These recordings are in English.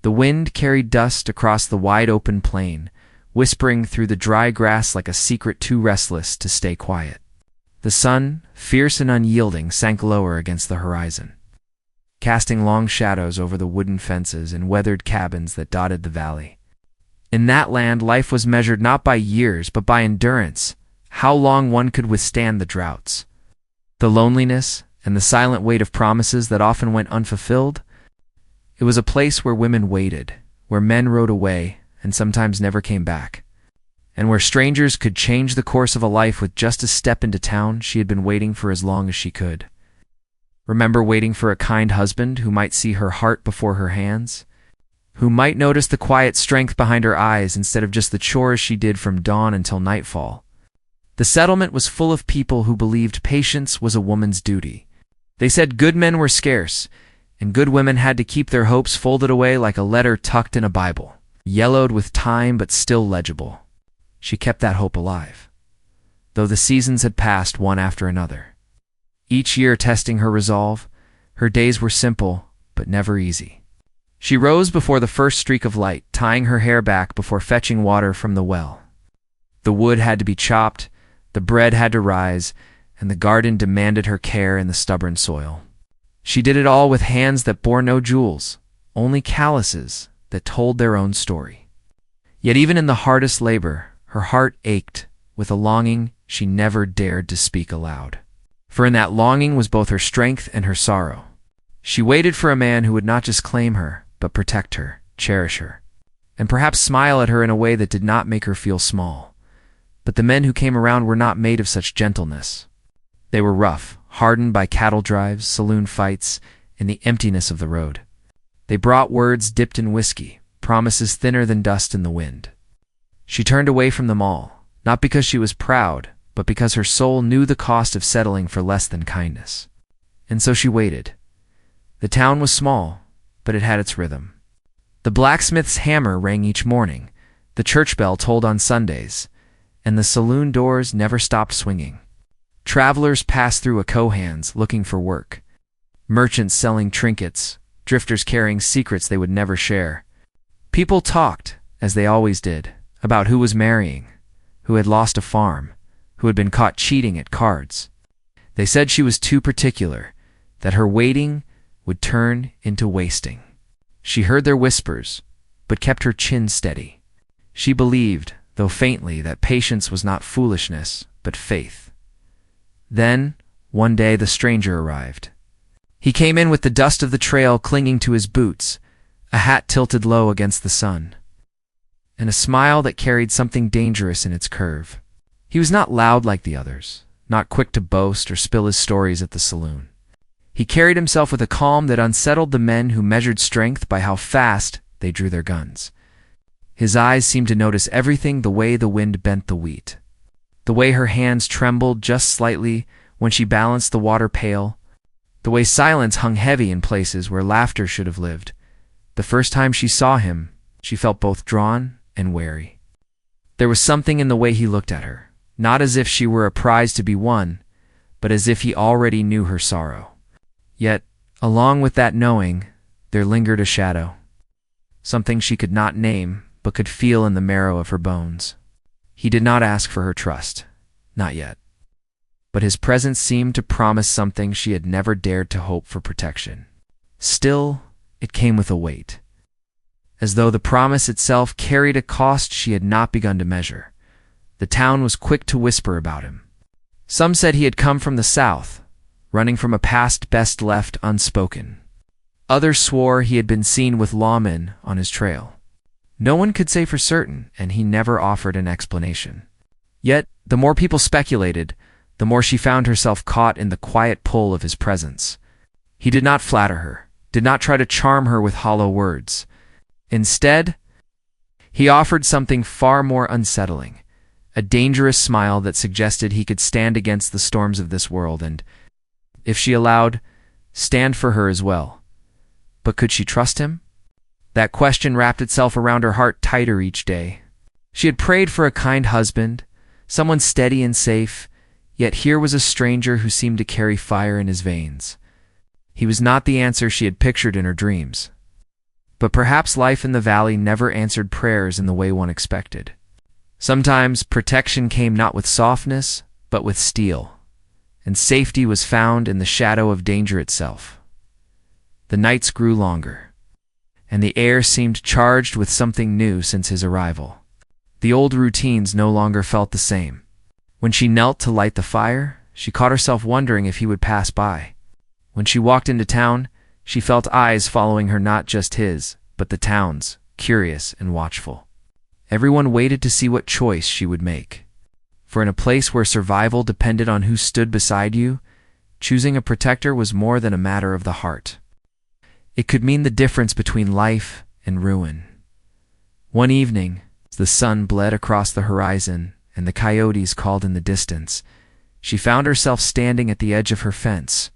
The wind carried dust across the wide open plain, whispering through the dry grass like a secret too restless to stay quiet. The sun, fierce and unyielding, sank lower against the horizon, casting long shadows over the wooden fences and weathered cabins that dotted the valley. In that land, life was measured not by years, but by endurance, how long one could withstand the droughts, the loneliness, and the silent weight of promises that often went unfulfilled. It was a place where women waited, where men rode away and sometimes never came back, and where strangers could change the course of a life with just a step into town she had been waiting for as long as she could. Remember waiting for a kind husband who might see her heart before her hands, who might notice the quiet strength behind her eyes instead of just the chores she did from dawn until nightfall. The settlement was full of people who believed patience was a woman's duty. They said good men were scarce, and good women had to keep their hopes folded away like a letter tucked in a Bible, yellowed with time but still legible. She kept that hope alive, though the seasons had passed one after another, each year testing her resolve. Her days were simple, but never easy. She rose before the first streak of light, tying her hair back before fetching water from the well. The wood had to be chopped, the bread had to rise, and the garden demanded her care in the stubborn soil. She did it all with hands that bore no jewels, only calluses that told their own story. Yet even in the hardest labor, her heart ached with a longing she never dared to speak aloud. For in that longing was both her strength and her sorrow. She waited for a man who would not just claim her, but protect her, cherish her, and perhaps smile at her in a way that did not make her feel small. But the men who came around were not made of such gentleness. They were rough, hardened by cattle drives, saloon fights, and the emptiness of the road. They brought words dipped in whiskey, promises thinner than dust in the wind. She turned away from them all, not because she was proud, but because her soul knew the cost of settling for less than kindness. And so she waited. The town was small, but it had its rhythm. The blacksmith's hammer rang each morning, the church bell tolled on Sundays, and the saloon doors never stopped swinging. Travelers passed through a Cohan's looking for work, merchants selling trinkets, drifters carrying secrets they would never share. People talked, as they always did, about who was marrying, who had lost a farm, who had been caught cheating at cards. They said she was too particular, that her waiting would turn into wasting. She heard their whispers, but kept her chin steady. She believed, though faintly, that patience was not foolishness, but faith. Then, one day, the stranger arrived. He came in with the dust of the trail clinging to his boots, a hat tilted low against the sun, and a smile that carried something dangerous in its curve. He was not loud like the others, not quick to boast or spill his stories at the saloon. He carried himself with a calm that unsettled the men who measured strength by how fast they drew their guns. His eyes seemed to notice everything, the way the wind bent the wheat, the way her hands trembled just slightly when she balanced the water pail, the way silence hung heavy in places where laughter should have lived. The first time she saw him, she felt both drawn and wary. There was something in the way he looked at her, not as if she were a prize to be won, but as if he already knew her sorrow. Yet, along with that knowing, there lingered a shadow, something she could not name, but could feel in the marrow of her bones. He did not ask for her trust, not yet. But his presence seemed to promise something she had never dared to hope for: protection. Still, it came with a weight, as though the promise itself carried a cost she had not begun to measure. The town was quick to whisper about him. Some said he had come from the south, running from a past best left unspoken. Others swore he had been seen with lawmen on his trail. No one could say for certain, and he never offered an explanation. Yet, the more people speculated, the more she found herself caught in the quiet pull of his presence. He did not flatter her, did not try to charm her with hollow words. Instead, he offered something far more unsettling, a dangerous smile that suggested he could stand against the storms of this world and, if she allowed, stand for her as well. But could she trust him? That question wrapped itself around her heart tighter each day. She had prayed for a kind husband, someone steady and safe, yet here was a stranger who seemed to carry fire in his veins. He was not the answer she had pictured in her dreams. But perhaps life in the valley never answered prayers in the way one expected. Sometimes protection came not with softness, but with steel, and safety was found in the shadow of danger itself. The nights grew longer, and the air seemed charged with something new since his arrival. The old routines no longer felt the same. When she knelt to light the fire, she caught herself wondering if he would pass by. When she walked into town, she felt eyes following her, not just his, but the town's, curious and watchful. Everyone waited to see what choice she would make. For in a place where survival depended on who stood beside you, choosing a protector was more than a matter of the heart. It could mean the difference between life and ruin. One evening, as the sun bled across the horizon and the coyotes called in the distance, she found herself standing at the edge of her fence.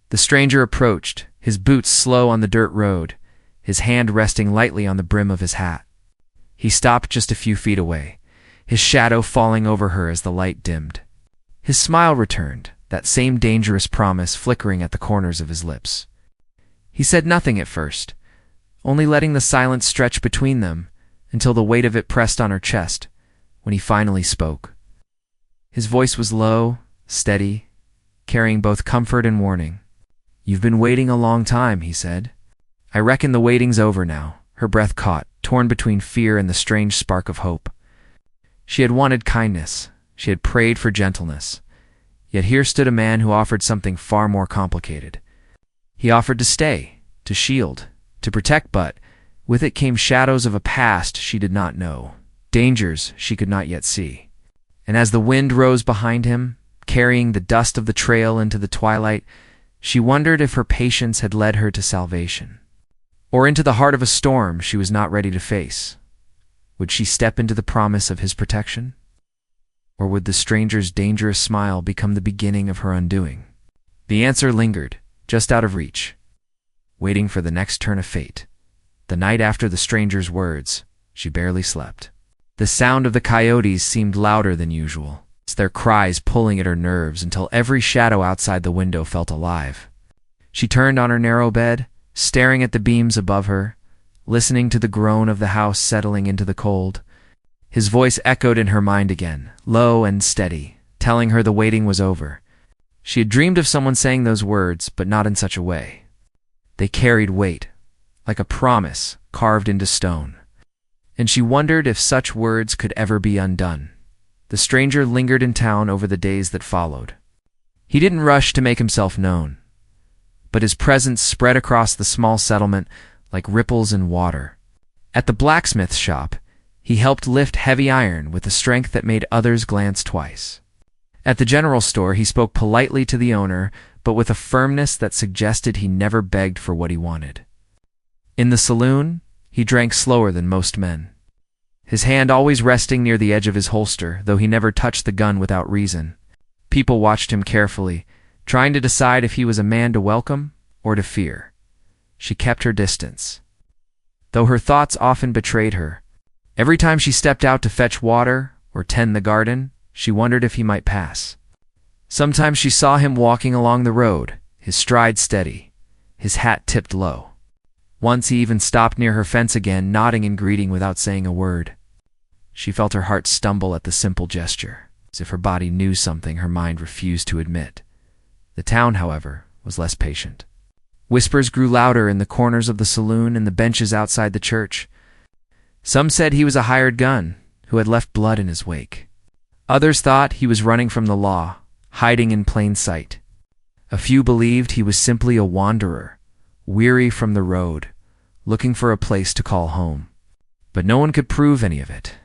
The stranger approached, his boots slow on the dirt road, his hand resting lightly on the brim of his hat. He stopped just a few feet away, his shadow falling over her as the light dimmed. His smile returned, that same dangerous promise flickering at the corners of his lips. He said nothing at first, only letting the silence stretch between them until the weight of it pressed on her chest when he finally spoke. His voice was low, steady, carrying both comfort and warning. "You've been waiting a long time," he said. "I reckon the waiting's over now." Her breath caught, torn between fear and the strange spark of hope. She had wanted kindness. She had prayed for gentleness. Yet here stood a man who offered something far more complicated. He offered to stay, to shield, to protect, but with it came shadows of a past she did not know, dangers she could not yet see. And as the wind rose behind him, carrying the dust of the trail into the twilight, she wondered if her patience had led her to salvation, or into the heart of a storm she was not ready to face. Would she step into the promise of his protection? Or would the stranger's dangerous smile become the beginning of her undoing? The answer lingered, just out of reach, waiting for the next turn of fate. The night after the stranger's words, she barely slept. The sound of the coyotes seemed louder than usual, their cries pulling at her nerves until every shadow outside the window felt alive. She turned on her narrow bed, staring at the beams above her, listening to the groan of the house settling into the cold. His voice echoed in her mind again, low and steady, telling her the waiting was over. She had dreamed of someone saying those words, but not in such a way. They carried weight, like a promise carved into stone. And she wondered if such words could ever be undone. The stranger lingered in town over the days that followed. He didn't rush to make himself known, but his presence spread across the small settlement like ripples in water. At the blacksmith shop, he helped lift heavy iron with a strength that made others glance twice. At the general store, he spoke politely to the owner, but with a firmness that suggested he never begged for what he wanted. In the saloon, he drank slower than most men, his hand always resting near the edge of his holster, though he never touched the gun without reason. People watched him carefully, trying to decide if he was a man to welcome or to fear. She kept her distance, though her thoughts often betrayed her. Every time she stepped out to fetch water or tend the garden, she wondered if he might pass. Sometimes she saw him walking along the road, his stride steady, his hat tipped low. Once he even stopped near her fence again, nodding in greeting without saying a word. She felt her heart stumble at the simple gesture, as if her body knew something her mind refused to admit. The town, however, was less patient. Whispers grew louder in the corners of the saloon and the benches outside the church. Some said he was a hired gun who had left blood in his wake. Others thought he was running from the law, hiding in plain sight. A few believed he was simply a wanderer, weary from the road, looking for a place to call home. But no one could prove any of it,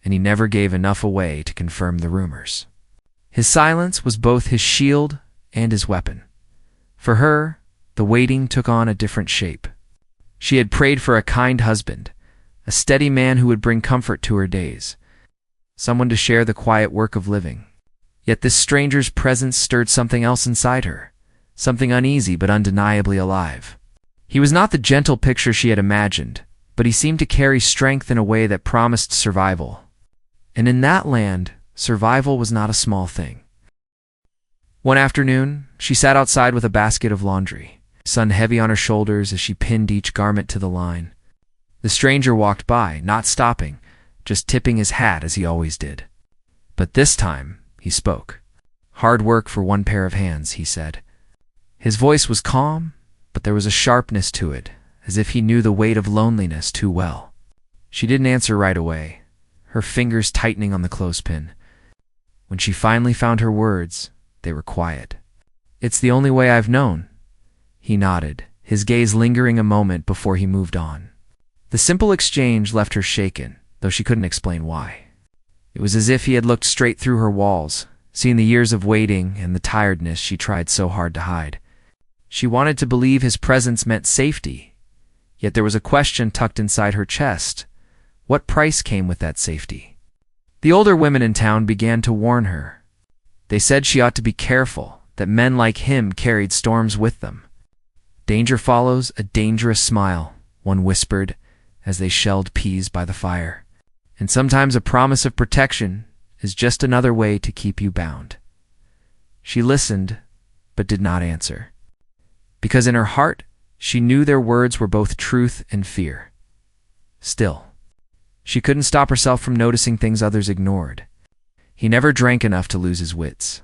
and he never gave enough away to confirm the rumors. His silence was both his shield and his weapon. For her, the waiting took on a different shape. She had prayed for a kind husband, a steady man who would bring comfort to her days, someone to share the quiet work of living. Yet this stranger's presence stirred something else inside her, something uneasy but undeniably alive. He was not the gentle picture she had imagined, but he seemed to carry strength in a way that promised survival. And in that land, survival was not a small thing. One afternoon, she sat outside with a basket of laundry, sun heavy on her shoulders as she pinned each garment to the line. The stranger walked by, not stopping, just tipping his hat as he always did. But this time, he spoke. "Hard work for one pair of hands," he said. His voice was calm, but there was a sharpness to it, as if he knew the weight of loneliness too well. She didn't answer right away, her fingers tightening on the clothespin. When she finally found her words, they were quiet. "It's the only way I've known." He nodded, his gaze lingering a moment before he moved on. The simple exchange left her shaken, though she couldn't explain why. It was as if he had looked straight through her walls, seen the years of waiting and the tiredness she tried so hard to hide. She wanted to believe his presence meant safety, yet there was a question tucked inside her chest. What price came with that safety? The older women in town began to warn her. They said she ought to be careful, that men like him carried storms with them. "Danger follows a dangerous smile," one whispered as they shelled peas by the fire. "And sometimes a promise of protection is just another way to keep you bound." She listened, but did not answer. Because in her heart, she knew their words were both truth and fear. Still, she couldn't stop herself from noticing things others ignored. He never drank enough to lose his wits.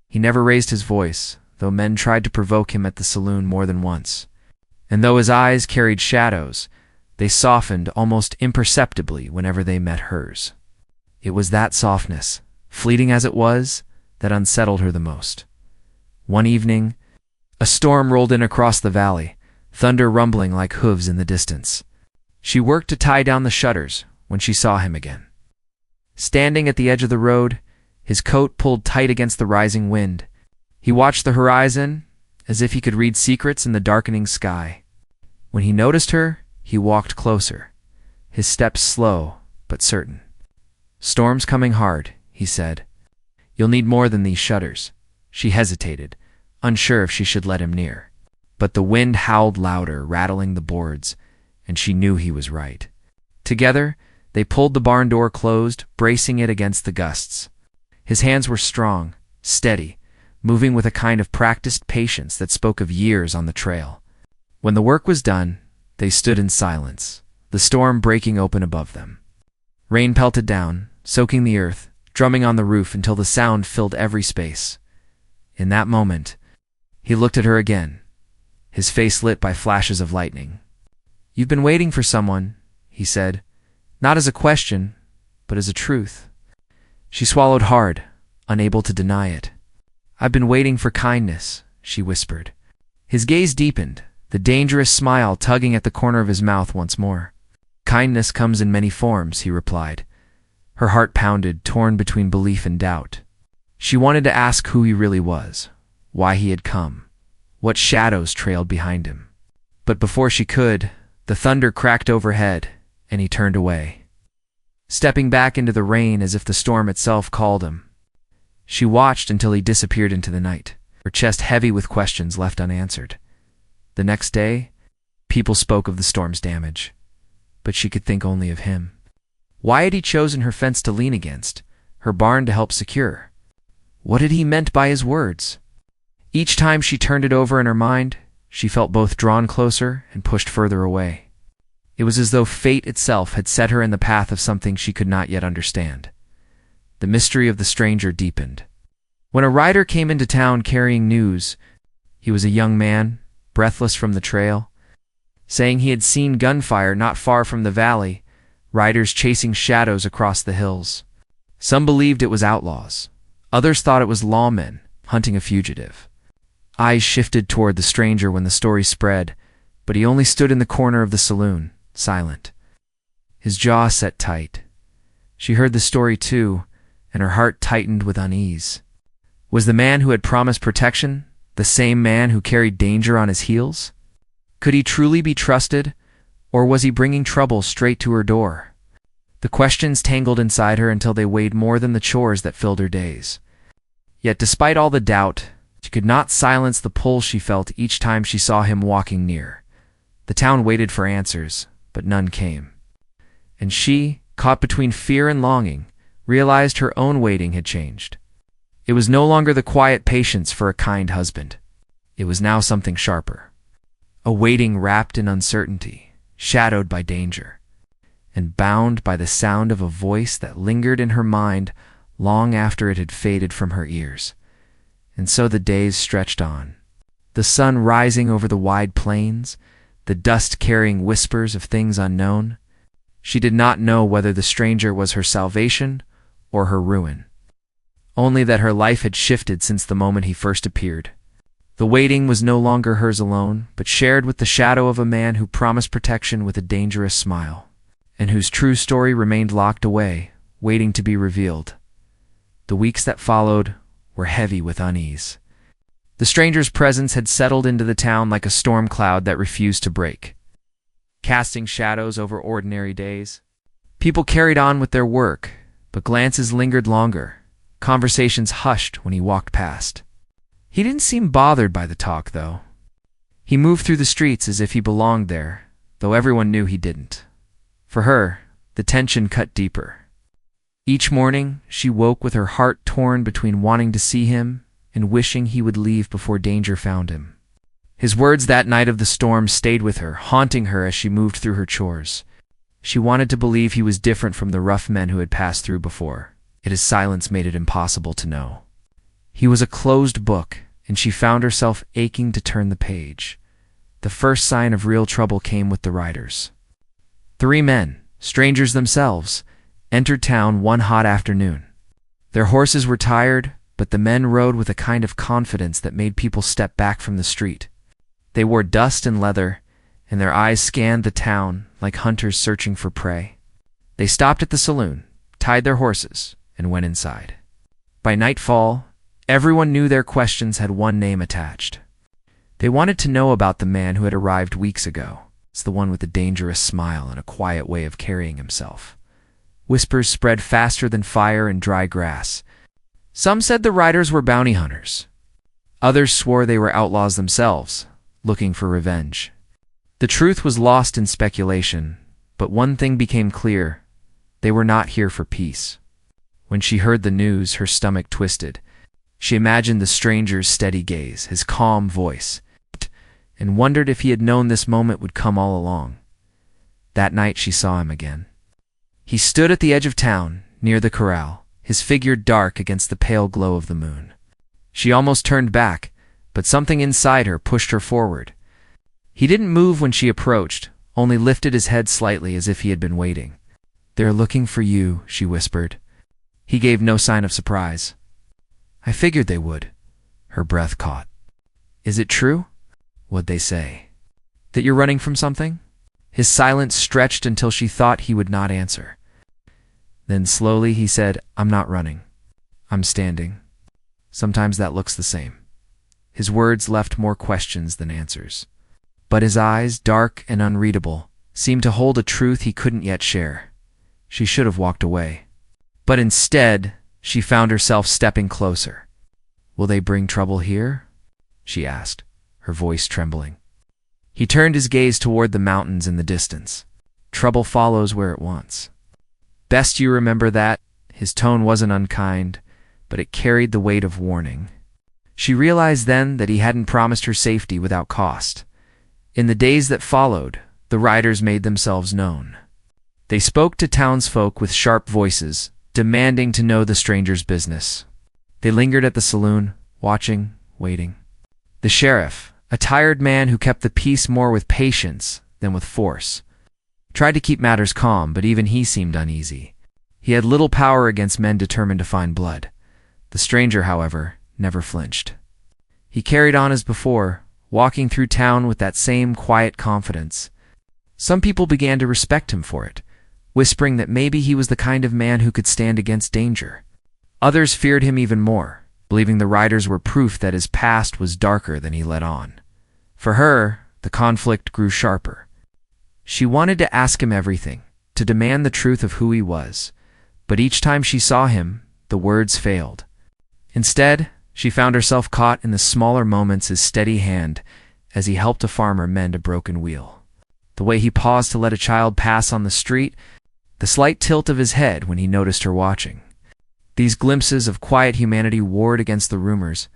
He never raised his voice, though men tried to provoke him at the saloon more than once. And though his eyes carried shadows, they softened almost imperceptibly whenever they met hers. It was that softness, fleeting as it was, that unsettled her the most. One evening, a storm rolled in across the valley, thunder rumbling like hooves in the distance. She worked to tie down the shutters when she saw him again. Standing at the edge of the road, his coat pulled tight against the rising wind, he watched the horizon as if he could read secrets in the darkening sky. When he noticed her, he walked closer, his steps slow but certain. "Storm's coming hard," he said. "You'll need more than these shutters." She hesitated, unsure if she should let him near. But the wind howled louder, rattling the boards, and she knew he was right. Together, they pulled the barn door closed, bracing it against the gusts. His hands were strong, steady, moving with a kind of practiced patience that spoke of years on the trail. When the work was done, they stood in silence, the storm breaking open above them. Rain pelted down, soaking the earth, drumming on the roof until the sound filled every space. In that moment, he looked at her again, his face lit by flashes of lightning. "You've been waiting for someone," he said, not as a question, but as a truth. She swallowed hard, unable to deny it. "I've been waiting for kindness," she whispered. His gaze deepened, the dangerous smile tugging at the corner of his mouth once more. "Kindness comes in many forms," he replied. Her heart pounded, torn between belief and doubt. She wanted to ask who he really was, why he had come, what shadows trailed behind him. But before she could, the thunder cracked overhead, and he turned away, stepping back into the rain as if the storm itself called him. She watched until he disappeared into the night, her chest heavy with questions left unanswered. The next day, people spoke of the storm's damage, but she could think only of him. Why had he chosen her fence to lean against, her barn to help secure? What had he meant by his words? Each time she turned it over in her mind, she felt both drawn closer and pushed further away. It was as though fate itself had set her in the path of something she could not yet understand. The mystery of the stranger deepened. When a rider came into town carrying news, he was a young man, breathless from the trail, saying he had seen gunfire not far from the valley, riders chasing shadows across the hills. Some believed it was outlaws. Others thought it was lawmen hunting a fugitive. Eyes shifted toward the stranger when the story spread, but he only stood in the corner of the saloon, silent. His jaw set tight. She heard the story too, and her heart tightened with unease. Was the man who had promised protection the same man who carried danger on his heels? Could he truly be trusted, or was he bringing trouble straight to her door? The questions tangled inside her until they weighed more than the chores that filled her days. Yet despite all the doubt, she could not silence the pull she felt each time she saw him walking near. The town waited for answers, but none came. And she, caught between fear and longing, realized her own waiting had changed. It was no longer the quiet patience for a kind husband. It was now something sharper. A waiting wrapped in uncertainty, shadowed by danger. and bound by the sound of a voice that lingered in her mind long after it had faded from her ears. And so the days stretched on. The sun rising over the wide plains, the dust carrying whispers of things unknown. She did not know whether the stranger was her salvation or her ruin. Only that her life had shifted since the moment he first appeared. The waiting was no longer hers alone, but shared with the shadow of a man who promised protection with a dangerous smile, and whose true story remained locked away, waiting to be revealed. The weeks that followed were heavy with unease. The stranger's presence had settled into the town like a storm cloud that refused to break, casting shadows over ordinary days. People carried on with their work, but glances lingered longer. Conversations hushed when he walked past. He didn't seem bothered by the talk, though. He moved through the streets as if he belonged there, though everyone knew he didn't. For her, the tension cut deeper. Each morning, she woke with her heart torn between wanting to see him and wishing he would leave before danger found him. His words that night of the storm stayed with her, haunting her as she moved through her chores. She wanted to believe he was different from the rough men who had passed through before, yet his silence made it impossible to know. He was a closed book, and she found herself aching to turn the page. The first sign of real trouble came with the riders. 3 men, strangers themselves, entered town one hot afternoon. Their horses were tired, but the men rode with a kind of confidence that made people step back from the street. They wore dust and leather, and their eyes scanned the town like hunters searching for prey. They stopped at the saloon, tied their horses, and went inside. By nightfall, everyone knew their questions had one name attached. They wanted to know about the man who had arrived weeks ago. It's the one with the dangerous smile and a quiet way of carrying himself. Whispers spread faster than fire in dry grass. Some said the riders were bounty hunters. Others swore they were outlaws themselves, looking for revenge. The truth was lost in speculation, but one thing became clear: they were not here for peace. When she heard the news, her stomach twisted. She imagined the stranger's steady gaze, his calm voice, and wondered if he had known this moment would come all along. That night she saw him again. He stood at the edge of town, near the corral, his figure dark against the pale glow of the moon. She almost turned back, but something inside her pushed her forward. He didn't move when she approached, only lifted his head slightly as if he had been waiting. "They're looking for you," she whispered. He gave no sign of surprise. "I figured they would." Her breath caught. "Is it true?" "What'd they say?" "That you're running from something?" His silence stretched until she thought he would not answer. Then slowly he said, "I'm not running. I'm standing. Sometimes that looks the same." His words left more questions than answers. But his eyes, dark and unreadable, seemed to hold a truth he couldn't yet share. She should have walked away. But instead, she found herself stepping closer. "Will they bring trouble here?" she asked, her voice trembling. He turned his gaze toward the mountains in the distance. Trouble follows where it wants. "Best you remember that." His tone wasn't unkind, but it carried the weight of warning. She realized then that he hadn't promised her safety without cost. In the days that followed, the riders made themselves known. They spoke to townsfolk with sharp voices, demanding to know the stranger's business. They lingered at the saloon, watching, waiting. The sheriff, a tired man who kept the peace more with patience than with force, tried to keep matters calm, but even he seemed uneasy. He had little power against men determined to find blood. The stranger, however, never flinched. He carried on as before, walking through town with that same quiet confidence. Some people began to respect him for it, whispering that maybe he was the kind of man who could stand against danger. Others feared him even more, believing the riders were proof that his past was darker than he let on. For her, the conflict grew sharper. She wanted to ask him everything, to demand the truth of who he was, but each time she saw him, the words failed. Instead, she found herself caught in the smaller moments, his steady hand as he helped a farmer mend a broken wheel, the way he paused to let a child pass on the street, the slight tilt of his head when he noticed her watching. These glimpses of quiet humanity warred against the rumors,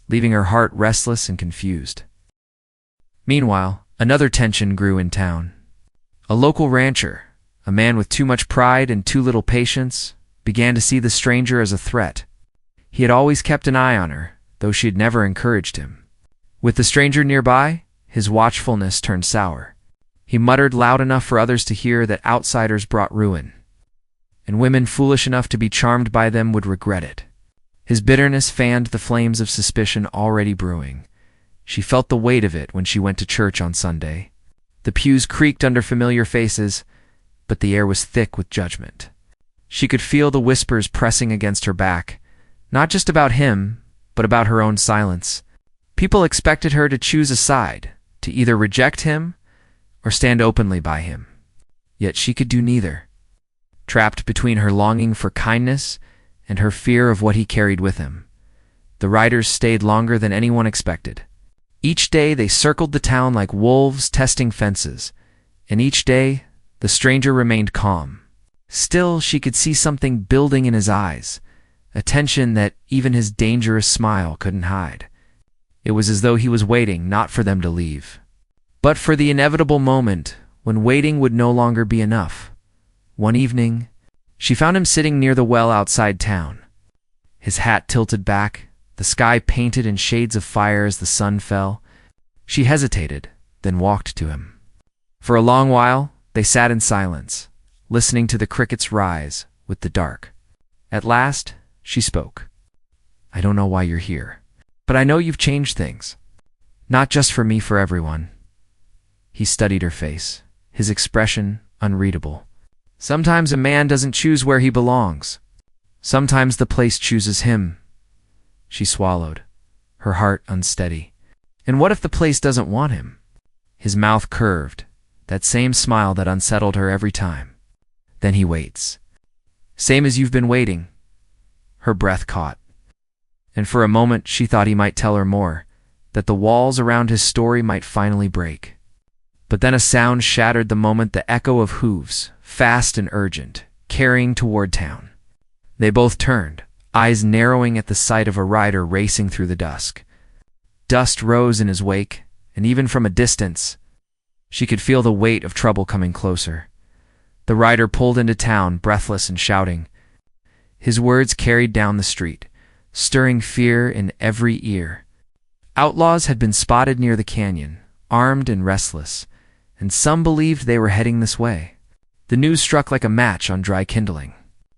leaving her heart restless and confused. Meanwhile, another tension grew in town. A local rancher, a man with too much pride and too little patience, began to see the stranger as a threat. He had always kept an eye on her, though she had never encouraged him. With the stranger nearby, his watchfulness turned sour. He muttered loud enough for others to hear that outsiders brought ruin, and women foolish enough to be charmed by them would regret it. His bitterness fanned the flames of suspicion already brewing. She felt the weight of it when she went to church on Sunday. The pews creaked under familiar faces, but the air was thick with judgment. She could feel the whispers pressing against her back, not just about him, but about her own silence. People expected her to choose a side, to either reject him or stand openly by him. Yet she could do neither. Trapped between her longing for kindness and her fear of what he carried with him, the riders stayed longer than anyone expected. Each day they circled the town like wolves testing fences, and each day the stranger remained calm. Still, she could see something building in his eyes, a tension that even his dangerous smile couldn't hide. It was as though he was waiting not for them to leave, but for the inevitable moment when waiting would no longer be enough. One evening, she found him sitting near the well outside town. His hat tilted back, the sky painted in shades of fire as the sun fell. She hesitated, then walked to him. For a long while, they sat in silence, listening to the crickets rise with the dark. At last, she spoke. "I don't know why you're here, but I know you've changed things. Not just for me, for everyone." He studied her face, his expression unreadable. Sometimes a man doesn't choose where he belongs. Sometimes the place chooses him. She swallowed, her heart unsteady. And what if the place doesn't want him? His mouth curved, that same smile that unsettled her every time. Then he waits. Same as you've been waiting. Her breath caught. And for a moment she thought he might tell her more, that the walls around his story might finally break. But then a sound shattered the moment, the echo of hooves, fast and urgent, carrying toward town. They both turned, eyes narrowing at the sight of a rider racing through the dusk. Dust rose in his wake, and even from a distance, she could feel the weight of trouble coming closer. The rider pulled into town, breathless and shouting. His words carried down the street, stirring fear in every ear. Outlaws had been spotted near the canyon, armed and restless, and some believed they were heading this way. The news struck like a match on dry kindling.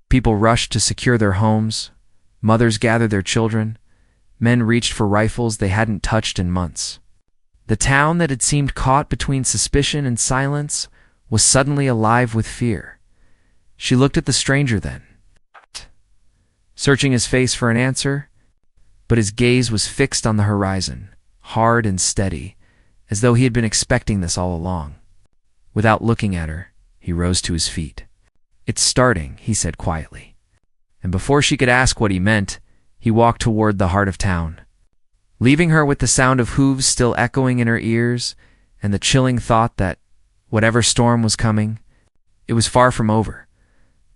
People rushed to secure their homes. Mothers gathered their children. Men reached for rifles they hadn't touched in months. The town that had seemed caught between suspicion and silence was suddenly alive with fear. She looked at the stranger then, searching his face for an answer, but his gaze was fixed on the horizon, hard and steady, as though he had been expecting this all along. Without looking at her, he rose to his feet. "It's starting," he said quietly. And before she could ask what he meant, he walked toward the heart of town, leaving her with the sound of hooves still echoing in her ears and the chilling thought that, whatever storm was coming, it was far from over.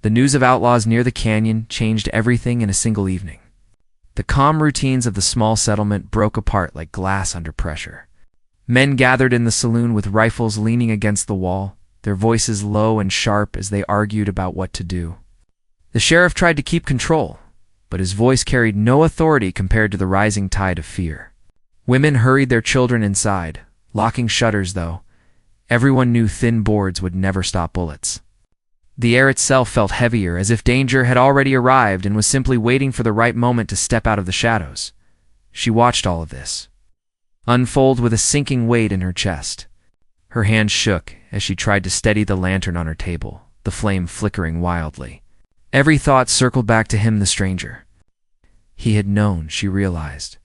The news of outlaws near the canyon changed everything in a single evening. The calm routines of the small settlement broke apart like glass under pressure. Men gathered in the saloon with rifles leaning against the wall, their voices low and sharp as they argued about what to do. The sheriff tried to keep control, but his voice carried no authority compared to the rising tide of fear. Women hurried their children inside, locking shutters though. Everyone knew thin boards would never stop bullets. The air itself felt heavier, as if danger had already arrived and was simply waiting for the right moment to step out of the shadows. She watched all of this unfold with a sinking weight in her chest. Her hand shook as she tried to steady the lantern on her table, the flame flickering wildly. Every thought circled back to him, the stranger. He had known, she realized.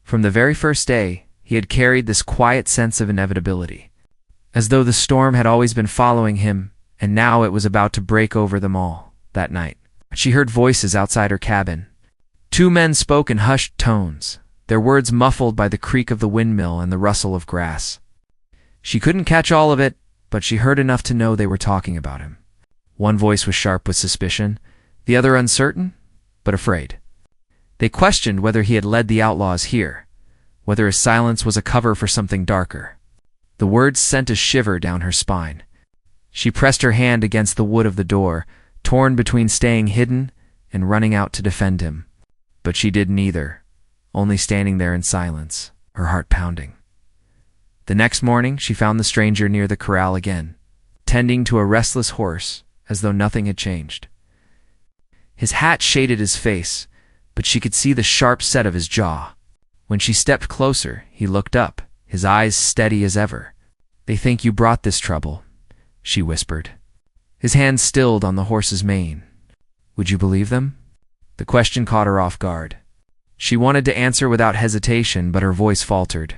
From the very first day, he had carried this quiet sense of inevitability, as though the storm had always been following him, and now it was about to break over them all. That night, she heard voices outside her cabin. Two men spoke in hushed tones, their words muffled by the creak of the windmill and the rustle of grass. She couldn't catch all of it, but she heard enough to know they were talking about him. One voice was sharp with suspicion, the other uncertain, but afraid. They questioned whether he had led the outlaws here, whether his silence was a cover for something darker. The words sent a shiver down her spine. She pressed her hand against the wood of the door, torn between staying hidden and running out to defend him. But she did neither, only standing there in silence, her heart pounding. The next morning she found the stranger near the corral again, tending to a restless horse as though nothing had changed. His hat shaded his face, but she could see the sharp set of his jaw. When she stepped closer, he looked up, his eyes steady as ever. "They think you brought this trouble," she whispered. His hand stilled on the horse's mane. "Would you believe them?" The question caught her off guard. She wanted to answer without hesitation, but her voice faltered.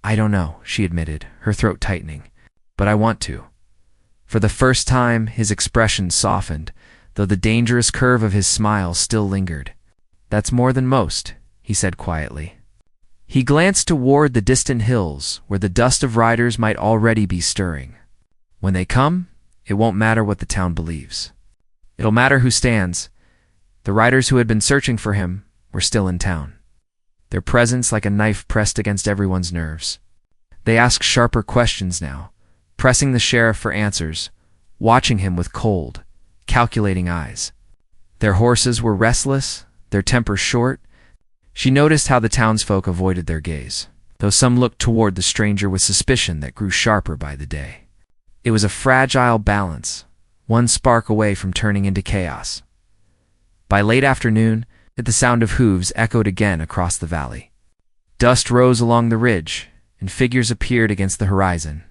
"I don't know," she admitted, her throat tightening. "But I want to." For the first time, his expression softened, though the dangerous curve of his smile still lingered. "That's more than most," he said quietly. He glanced toward the distant hills, where the dust of riders might already be stirring. "When they come, it won't matter what the town believes. It'll matter who stands." The riders who had been searching for him were still in town, their presence like a knife pressed against everyone's nerves. They asked sharper questions now, pressing the sheriff for answers, watching him with cold, calculating eyes. Their horses were restless, their tempers short. She noticed how the townsfolk avoided their gaze, though some looked toward the stranger with suspicion that grew sharper by the day. It was a fragile balance, one spark away from turning into chaos. By late afternoon, the sound of hooves echoed again across the valley. Dust rose along the ridge, and figures appeared against the horizon.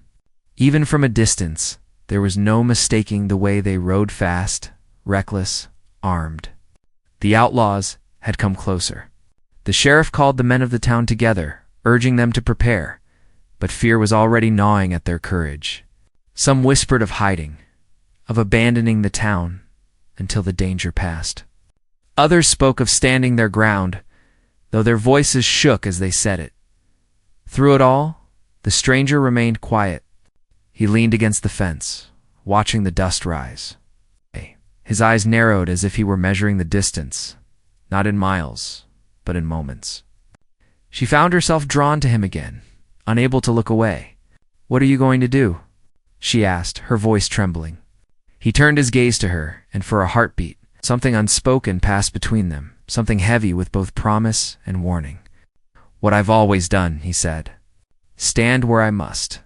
Even from a distance, there was no mistaking the way they rode fast, reckless, armed. The outlaws had come closer. The sheriff called the men of the town together, urging them to prepare, but fear was already gnawing at their courage. Some whispered of hiding, of abandoning the town until the danger passed. Others spoke of standing their ground, though their voices shook as they said it. Through it all, the stranger remained quiet. He leaned against the fence, watching the dust rise. His eyes narrowed as if he were measuring the distance, not in miles, but in moments. She found herself drawn to him again, unable to look away. "What are you going to do?" she asked, her voice trembling. He turned his gaze to her, and for a heartbeat, something unspoken passed between them, something heavy with both promise and warning. "What I've always done," he said. "Stand where I must."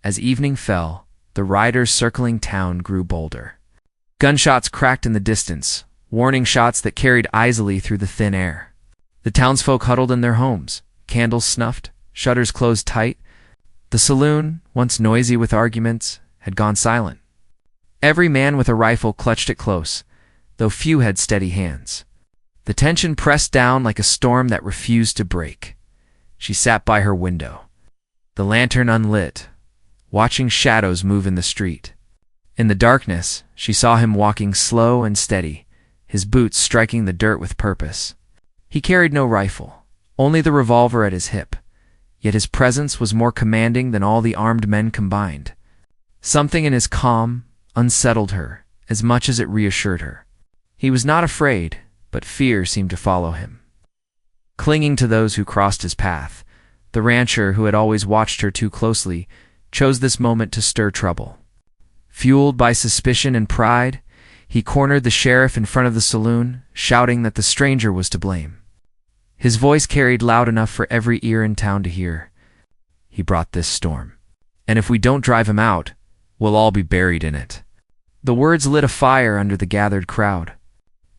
As evening fell, the riders circling town grew bolder. Gunshots cracked in the distance, warning shots that carried easily through the thin air. The townsfolk huddled in their homes, candles snuffed, shutters closed tight. The saloon, once noisy with arguments, had gone silent. Every man with a rifle clutched it close, though few had steady hands. The tension pressed down like a storm that refused to break. She sat by her window, the lantern unlit, watching shadows move in the street. In the darkness, she saw him walking slow and steady, his boots striking the dirt with purpose. He carried no rifle, only the revolver at his hip, yet his presence was more commanding than all the armed men combined. Something in his calm unsettled her as much as it reassured her. He was not afraid, but fear seemed to follow him. Clinging to those who crossed his path, the rancher, who had always watched her too closely, chose this moment to stir trouble. Fueled by suspicion and pride, he cornered the sheriff in front of the saloon, shouting that the stranger was to blame. His voice carried loud enough for every ear in town to hear. "He brought this storm, and if we don't drive him out, we'll all be buried in it." The words lit a fire under the gathered crowd.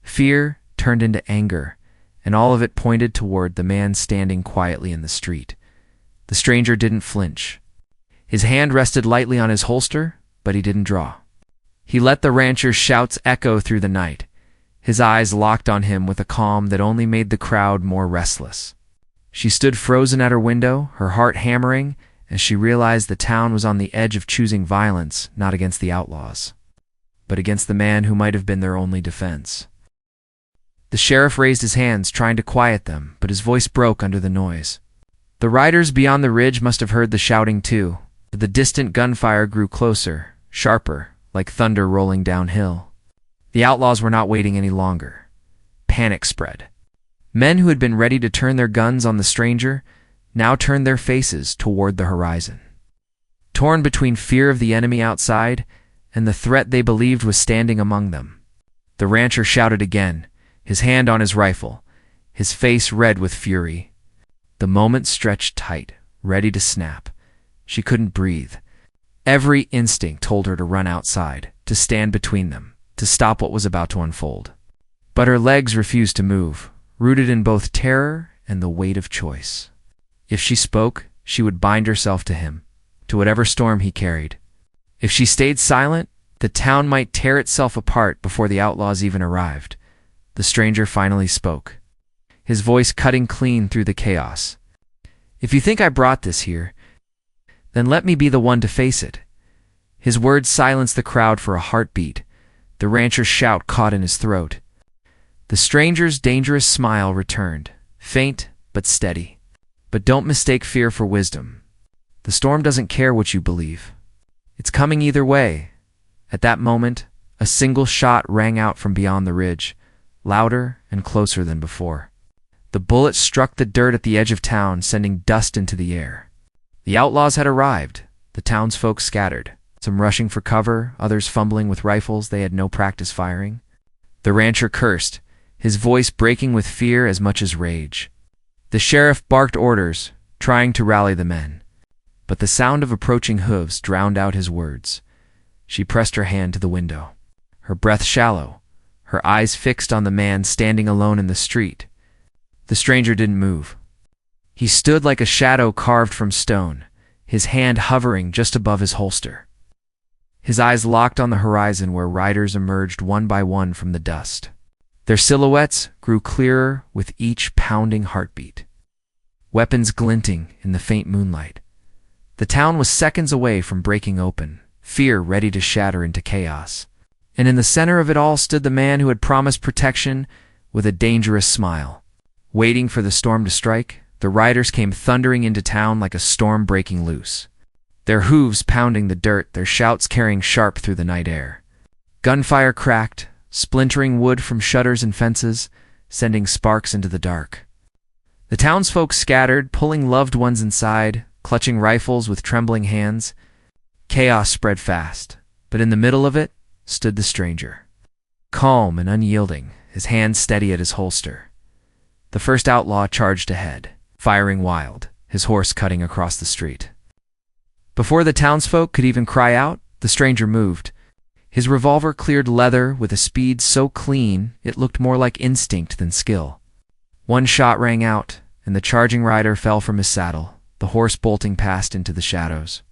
Fear turned into anger, and all of it pointed toward the man standing quietly in the street. The stranger didn't flinch. His hand rested lightly on his holster, but he didn't draw. He let the rancher's shouts echo through the night, his eyes locked on him with a calm that only made the crowd more restless. She stood frozen at her window, her heart hammering, as she realized the town was on the edge of choosing violence, not against the outlaws, but against the man who might have been their only defense. The sheriff raised his hands, trying to quiet them, but his voice broke under the noise. The riders beyond the ridge must have heard the shouting too. The distant gunfire grew closer, sharper, like thunder rolling downhill. The outlaws were not waiting any longer. Panic spread. Men who had been ready to turn their guns on the stranger now turned their faces toward the horizon. torn between fear of the enemy outside and the threat they believed was standing among them. The rancher shouted again, his hand on his rifle, his face red with fury. The moment stretched tight, ready to snap. She couldn't breathe. Every instinct told her to run outside, to stand between them, to stop what was about to unfold. But her legs refused to move, rooted in both terror and the weight of choice. If she spoke, she would bind herself to him, to whatever storm he carried. If she stayed silent, the town might tear itself apart before the outlaws even arrived. The stranger finally spoke, his voice cutting clean through the chaos. "If you think I brought this here, then let me be the one to face it." His words silenced the crowd for a heartbeat. The rancher's shout caught in his throat. The stranger's dangerous smile returned, faint but steady. "But don't mistake fear for wisdom. The storm doesn't care what you believe. It's coming either way." At that moment, a single shot rang out from beyond the ridge, louder and closer than before. The bullet struck the dirt at the edge of town, sending dust into the air. The outlaws had arrived. The townsfolk scattered, some rushing for cover, others fumbling with rifles they had no practice firing. The rancher cursed, his voice breaking with fear as much as rage. The sheriff barked orders, trying to rally the men. But the sound of approaching hooves drowned out his words. She pressed her hand to the window, her breath shallow, her eyes fixed on the man standing alone in the street. The stranger didn't move. He stood like a shadow carved from stone, his hand hovering just above his holster. His eyes locked on the horizon where riders emerged one by one from the dust. Their silhouettes grew clearer with each pounding heartbeat, weapons glinting in the faint moonlight. The town was seconds away from breaking open, fear ready to shatter into chaos. And in the center of it all stood the man who had promised protection with a dangerous smile. Waiting for the storm to strike, the riders came thundering into town like a storm breaking loose, their hooves pounding the dirt, their shouts carrying sharp through the night air. Gunfire cracked, splintering wood from shutters and fences, sending sparks into the dark. The townsfolk scattered, pulling loved ones inside, clutching rifles with trembling hands. Chaos spread fast, but in the middle of it stood the stranger, calm and unyielding, his hand steady at his holster. The first outlaw charged ahead, firing wild, his horse cutting across the street. Before the townsfolk could even cry out, the stranger moved. His revolver cleared leather with a speed so clean it looked more like instinct than skill. One shot rang out, and the charging rider fell from his saddle, the horse bolting past into the shadows.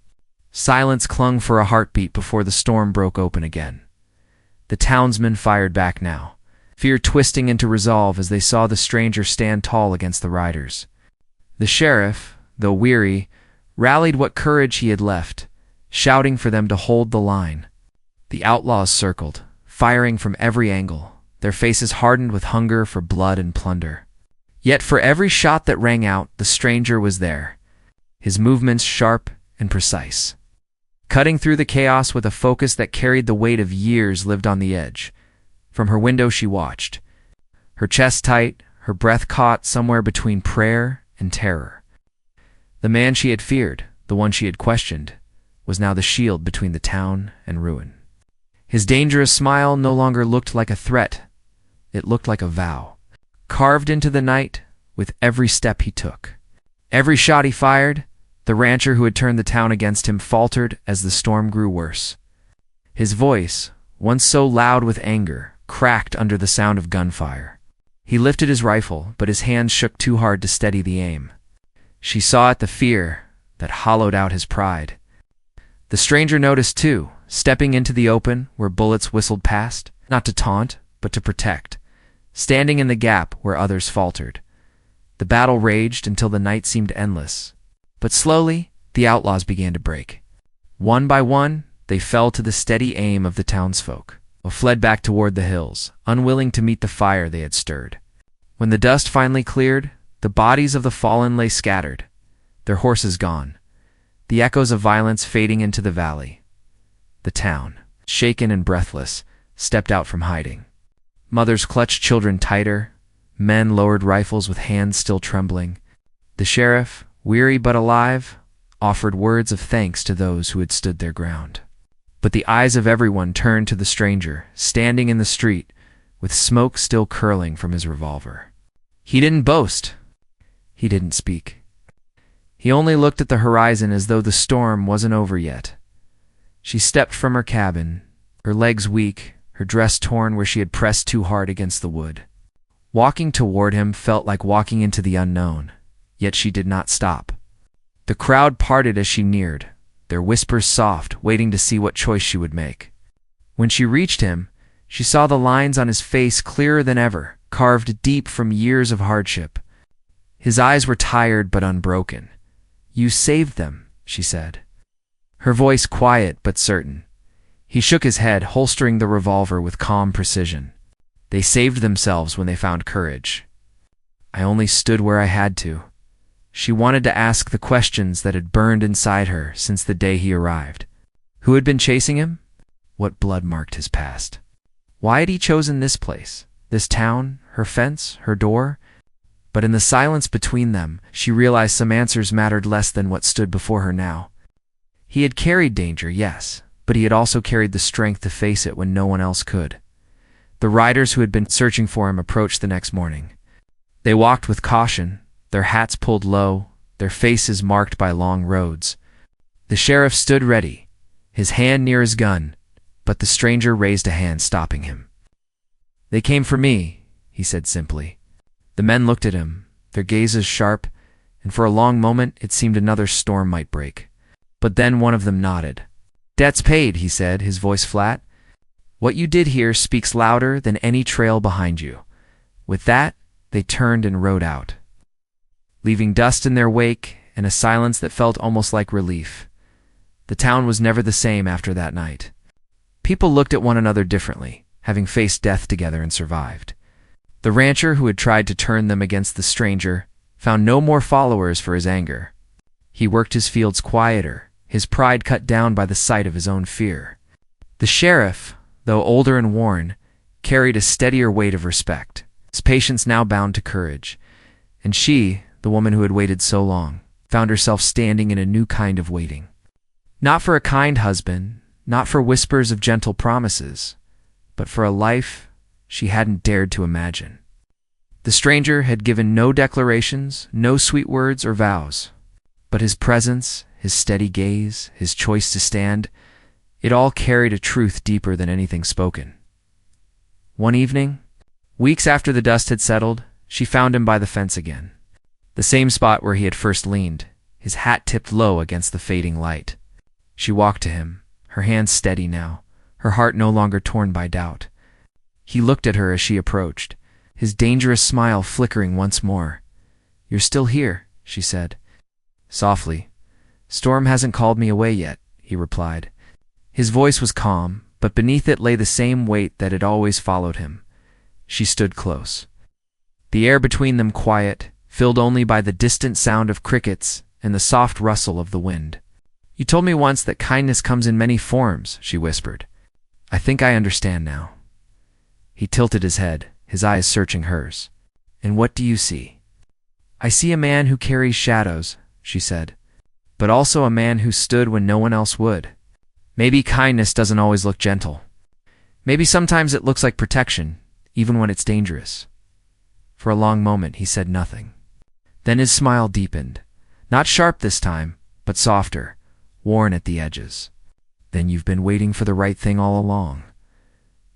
Silence clung for a heartbeat before the storm broke open again. The townsmen fired back now, fear twisting into resolve as they saw the stranger stand tall against the riders. The sheriff, though weary, rallied what courage he had left, shouting for them to hold the line. The outlaws circled, firing from every angle, their faces hardened with hunger for blood and plunder. Yet for every shot that rang out, the stranger was there, his movements sharp and precise, cutting through the chaos with a focus that carried the weight of years lived on the edge. From her window she watched, her chest tight, her breath caught somewhere between prayer and terror. The man she had feared, the one she had questioned, was now the shield between the town and ruin. His dangerous smile no longer looked like a threat. It looked like a vow, carved into the night with every step he took. Every shot he fired, the rancher who had turned the town against him faltered as the storm grew worse. His voice, once so loud with anger, cracked under the sound of gunfire. He lifted his rifle, but his hands shook too hard to steady the aim. She saw it, the fear that hollowed out his pride. The stranger noticed too, stepping into the open where bullets whistled past, not to taunt, but to protect, standing in the gap where others faltered. The battle raged until the night seemed endless. But slowly, the outlaws began to break. One by one, they fell to the steady aim of the townsfolk, or fled back toward the hills, unwilling to meet the fire they had stirred. When the dust finally cleared, the bodies of the fallen lay scattered, their horses gone, the echoes of violence fading into the valley. The town, shaken and breathless, stepped out from hiding. Mothers clutched children tighter, men lowered rifles with hands still trembling. The sheriff, weary but alive, offered words of thanks to those who had stood their ground. But the eyes of everyone turned to the stranger, standing in the street, with smoke still curling from his revolver. He didn't boast. He didn't speak. He only looked at the horizon as though the storm wasn't over yet. She stepped from her cabin, her legs weak, her dress torn where she had pressed too hard against the wood. Walking toward him felt like walking into the unknown, yet she did not stop. The crowd parted as she neared, their whispers soft, waiting to see what choice she would make. When she reached him, she saw the lines on his face clearer than ever, carved deep from years of hardship. His eyes were tired but unbroken. "You saved them," she said. Her voice quiet but certain. He shook his head, holstering the revolver with calm precision. "They saved themselves when they found courage. I only stood where I had to." She wanted to ask the questions that had burned inside her since the day he arrived. Who had been chasing him? What blood marked his past? Why had he chosen this place, this town, her fence, her door? But in the silence between them, she realized some answers mattered less than what stood before her now. He had carried danger, yes, but he had also carried the strength to face it when no one else could. The riders who had been searching for him approached the next morning. They walked with caution, their hats pulled low, their faces marked by long roads. The sheriff stood ready, his hand near his gun, but the stranger raised a hand, stopping him. "They came for me," he said simply. The men looked at him, their gazes sharp, and for a long moment it seemed another storm might break. But then one of them nodded. "Debt's paid," he said, his voice flat. "What you did here speaks louder than any trail behind you." With that, they turned and rode out, leaving dust in their wake and a silence that felt almost like relief. The town was never the same after that night. People looked at one another differently, having faced death together and survived. The rancher who had tried to turn them against the stranger found no more followers for his anger. He worked his fields quieter, his pride cut down by the sight of his own fear. The sheriff, though older and worn, carried a steadier weight of respect, his patience now bound to courage. And she, the woman who had waited so long, found herself standing in a new kind of waiting. Not for a kind husband, not for whispers of gentle promises, but for a life she hadn't dared to imagine. The stranger had given no declarations, no sweet words or vows, but his presence, his steady gaze, his choice to stand, it all carried a truth deeper than anything spoken. One evening, weeks after the dust had settled, she found him by the fence again. The same spot where he had first leaned, his hat tipped low against the fading light. She walked to him, her hands steady now, her heart no longer torn by doubt. He looked at her as she approached, his dangerous smile flickering once more. "You're still here," she said. Softly. "Storm hasn't called me away yet," he replied. His voice was calm, but beneath it lay the same weight that had always followed him. She stood close. The air between them quiet, filled only by the distant sound of crickets and the soft rustle of the wind. "You told me once that kindness comes in many forms," she whispered. "I think I understand now." He tilted his head, his eyes searching hers. "And what do you see?" "I see a man who carries shadows," she said, "but also a man who stood when no one else would. Maybe kindness doesn't always look gentle. Maybe sometimes it looks like protection, even when it's dangerous." For a long moment he said nothing. Then his smile deepened, not sharp this time, but softer, worn at the edges. "Then you've been waiting for the right thing all along."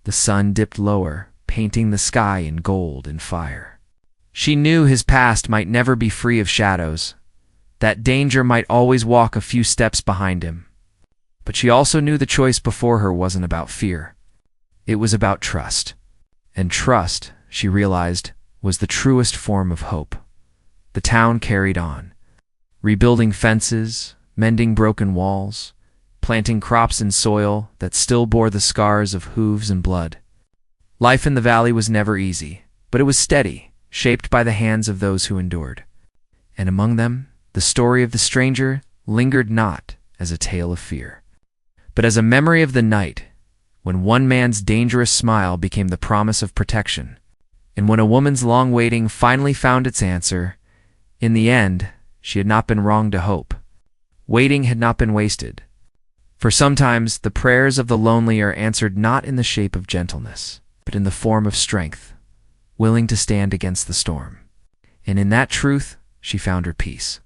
The sun dipped lower, painting the sky in gold and fire. She knew his past might never be free of shadows, that danger might always walk a few steps behind him. But she also knew the choice before her wasn't about fear. It was about trust. And trust, she realized, was the truest form of hope. The town carried on, rebuilding fences, mending broken walls, planting crops in soil that still bore the scars of hooves and blood. Life in the valley was never easy, but it was steady, shaped by the hands of those who endured. And among them, the story of the stranger lingered not as a tale of fear, but as a memory of the night when one man's dangerous smile became the promise of protection, and when a woman's long waiting finally found its answer. In the end, she had not been wrong to hope. Waiting had not been wasted. For sometimes the prayers of the lonely are answered not in the shape of gentleness, but in the form of strength, willing to stand against the storm. And in that truth she found her peace.